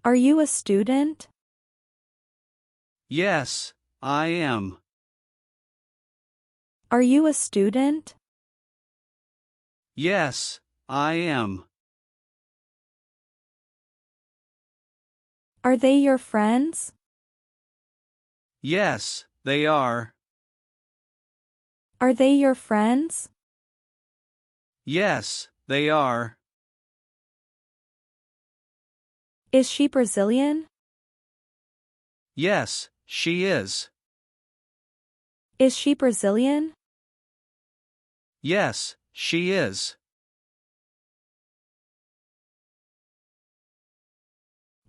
Are you a student? Yes, I am. Are you a student? Yes, I am. Are they your friends? Yes, they are. Are they your friends? Yes, they are. Is she Brazilian? Yes, she is. Is she Brazilian? Yes, she is.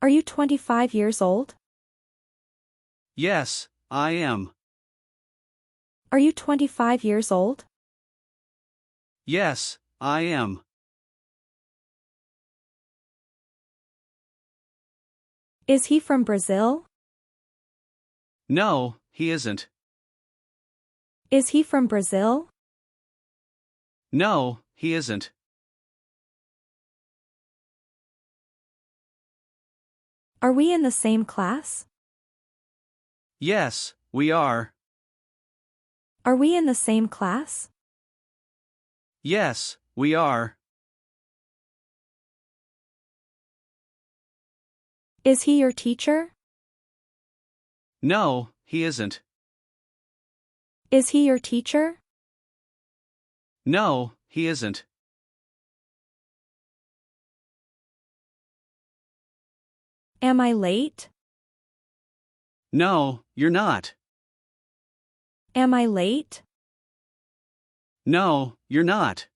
Are you 25 years old? Yes, I am. Are you 25 years old? Yes, I am. Is he from Brazil? No, he isn't. Is he from Brazil? No, he isn't. Are we in the same class? Yes, we are. Are we in the same class? Yes, we are. Is he your teacher? No, he isn't. Is he your teacher? No, he isn't. Am I late? No, you're not. Am I late? No, you're not.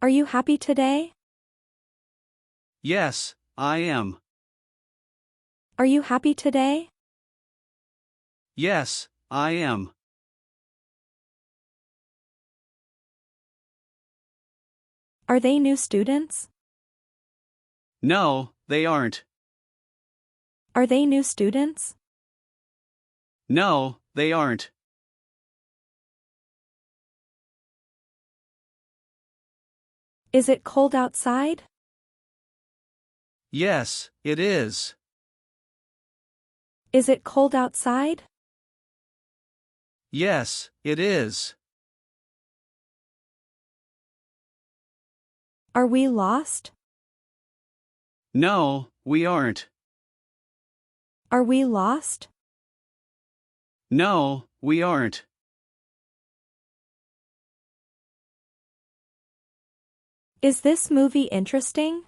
Are you happy today? Yes, I am. Are you happy today? Yes, I am. Are they new students? No, they aren't. Are they new students? No, they aren't. Is it cold outside? Yes, it is. Is it cold outside? Yes, it is. Are we lost? No, we aren't. Are we lost? No, we aren't. Is this movie interesting?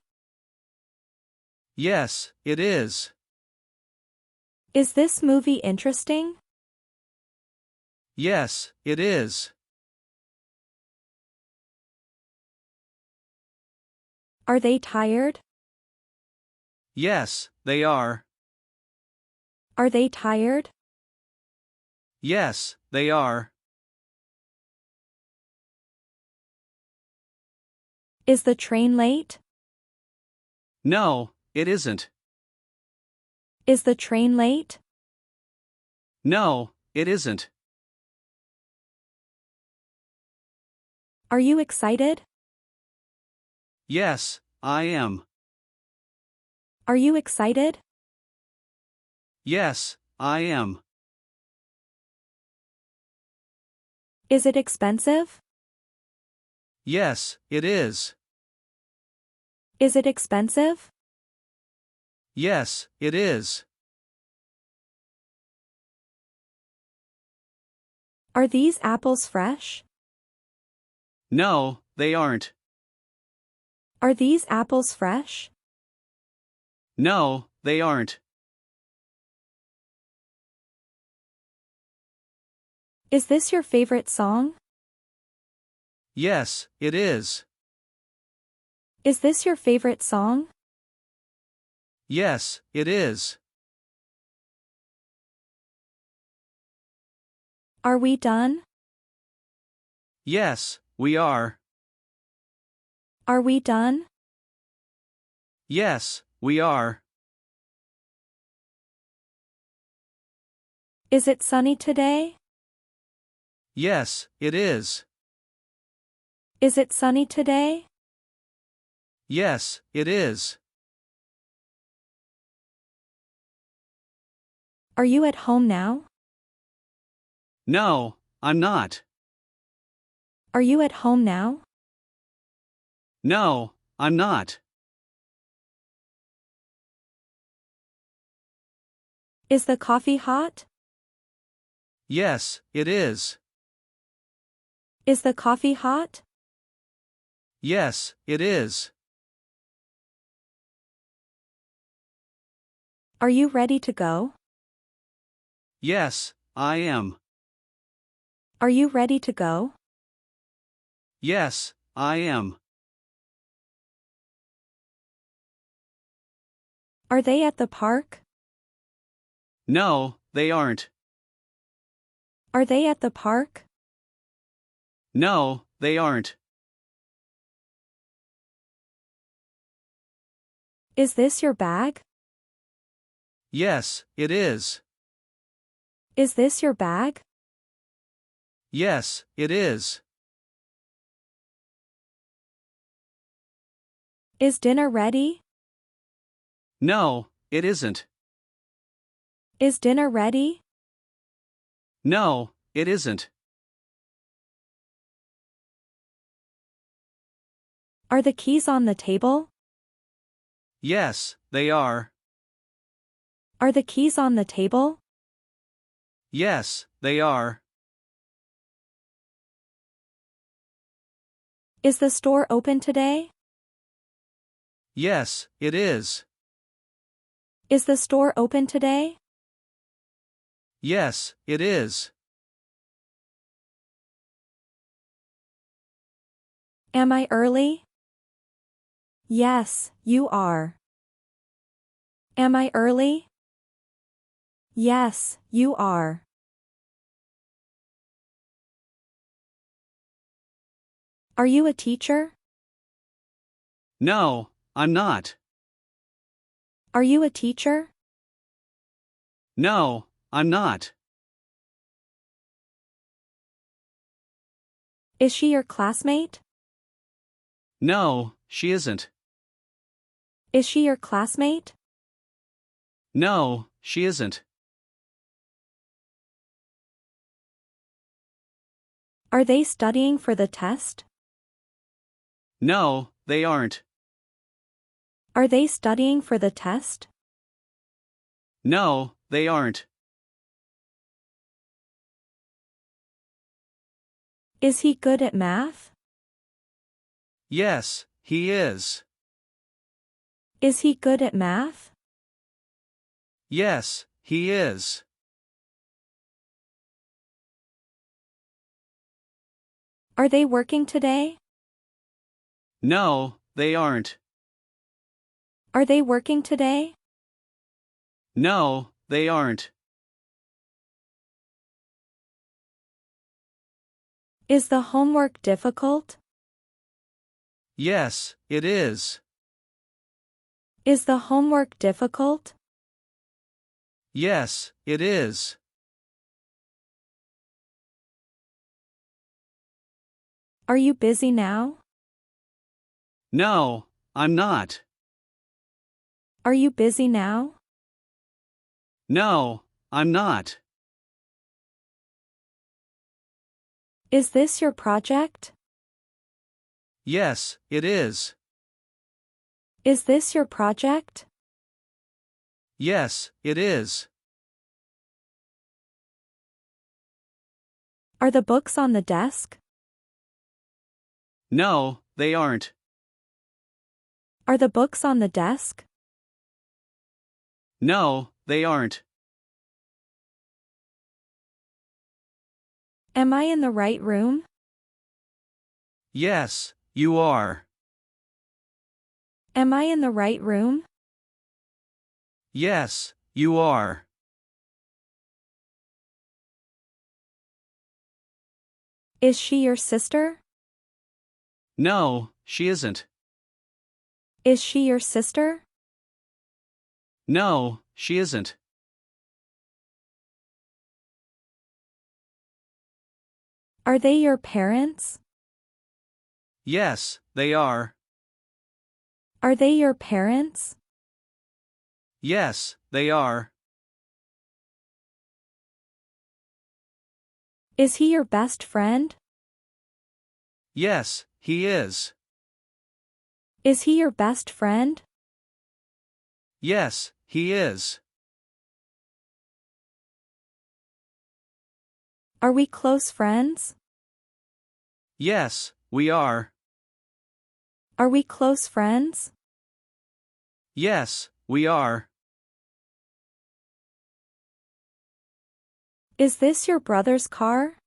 Yes, it is. Is this movie interesting? Yes, it is. Are they tired? Yes, they are. Are they tired? Yes, they are. Is the train late? No, it isn't. Is the train late? No, it isn't. Are you excited? Yes, I am. Are you excited? Yes, I am. Is it expensive? Yes, it is. Is it expensive? Yes, it is. Are these apples fresh? No, they aren't. Are these apples fresh? No, they aren't. Is this your favorite song? Yes, it is. Is this your favorite song? Yes, it is. Are we done? Yes, we are. Are we done? Yes, we are. Is it sunny today? Yes, it is. Is it sunny today? Yes, it is. Are you at home now? No, I'm not. Are you at home now? No, I'm not. Is the coffee hot? Yes, it is. Is the coffee hot? Yes, it is. Are you ready to go? Yes, I am. Are you ready to go? Yes, I am. Are they at the park? No, they aren't. Are they at the park? No, they aren't. Is this your bag? Yes, it is. Is this your bag? Yes, it is. Is dinner ready? No, it isn't. Is dinner ready? No, it isn't. Are the keys on the table? Yes, they are. Are the keys on the table? Yes, they are. Is the store open today? Yes, it is. Is the store open today? Yes, it is. Am I early? Yes, you are. Am I early? Yes, you are. Are you a teacher? No, I'm not. Are you a teacher? No, I'm not. Is she your classmate? No, she isn't. Is she your classmate? No, she isn't. Are they studying for the test? No, they aren't. Are they studying for the test? No, they aren't. Is he good at math? Yes, he is. Is he good at math? Yes, he is. Are they working today? No, they aren't. Are they working today? No, they aren't. Is the homework difficult? Yes, it is. Is the homework difficult? Yes, it is. Are you busy now? No, I'm not. Are you busy now? No, I'm not. Is this your project? Yes, it is. Is this your project? Yes, it is. Are the books on the desk? No, they aren't. Are the books on the desk? No, they aren't. Am I in the right room? Yes, you are. Am I in the right room? Yes, you are. Is she your sister? No, she isn't. Is she your sister? No, she isn't. Are they your parents? Yes, they are. Are they your parents? Yes, they are. Is he your best friend? Yes, he is. Is he your best friend? Yes, he is. Are we close friends? Yes, we are. Are we close friends? Yes, we are. Is this your brother's car?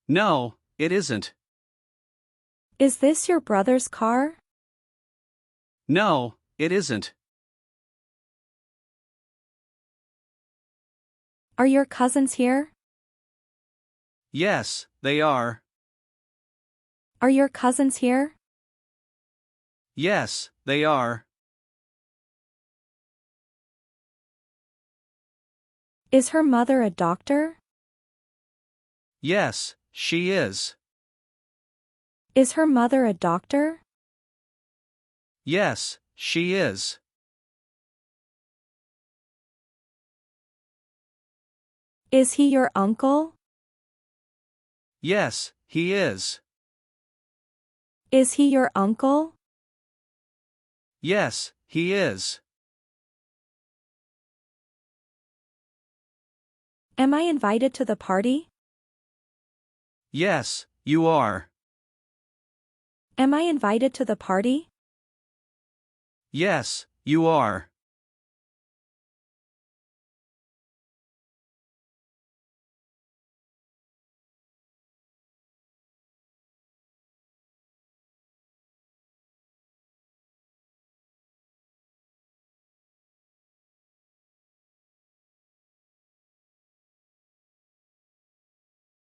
No, it isn't. Is this your brother's car? No, it isn't. Are your cousins here? Yes, they are. Are your cousins here? Yes, they are. Is her mother a doctor? Yes, she is. Is her mother a doctor? Yes, she is. Is he your uncle? Yes, he is. Is he your uncle? Yes, he is. Am I invited to the party? Yes, you are. Am I invited to the party? Yes, you are.